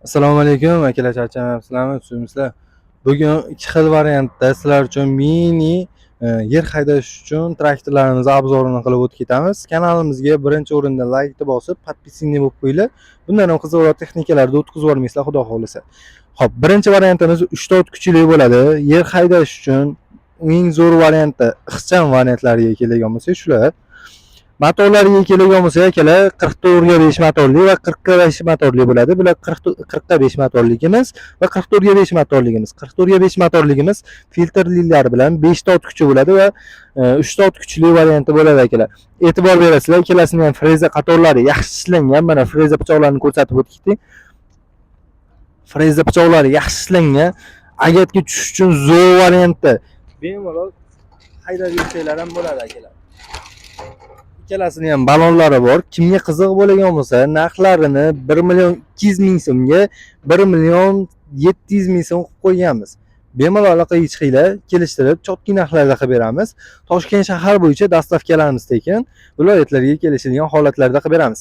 Assalomu alaykum akalar, charchamayapsizlarmi? Tushunibsizlar. Bugun ikki xil variantda sizlar uchun mini yer haydash uchun traktorlarimiz obzorini qilib o'tib ketamiz. Kanalimizga birinchi o'rinda laykni bosib, podpisingni bo'lib qo'yinglar. Bundan ham qiziqroq texnikalarni o'tkazib yubormaysizlar, xudo xohlasa. Xo'p, birinchi variantimiz 3 ta kuchli bo'ladi. Yer haydash uchun eng zo'r variantda ixcham variantlariga keladigan bo'lsak, shular. Motorlariga keladigan bo'lsak, akalar 44 ga 5 motorli va 40 ga 5 motorli bo'ladi. Bular 40 ga 5 motorligimiz va 44 ga 5 motorligimiz. 44 ga 5 motorligimiz filtrlilar bilan 5 ta ot kuchi bo'ladi va 3 ta ot kuchli varianti bo'ladi, akalar. E'tibor berasizlar, ikkalasini ham freza qatorlari yaxshi ishlangan. Mana freza pichoqlarini ko'rsatib o'tdik. Freza pichoqlari yaxshi ishlangan. Agatga tushish uchun zo'r variantda bemalol haydab yursanglar ham bo'ladi, akalar. Ikkalasini ham balonlari bor. Kimga qiziq bo'lgan bo'lsa, narxlarini 1,200,000 so'mga 1,700,000 so'm qilib qo'yganmiz. Bemalol aloqaga chiqinglar, kelishtirib, chotki narxlarda qilib beramiz. Toshkent shahar bo'yicha dastavkalarimiz tekin, viloyatlarga kelishilgan holatlarda qilib beramiz.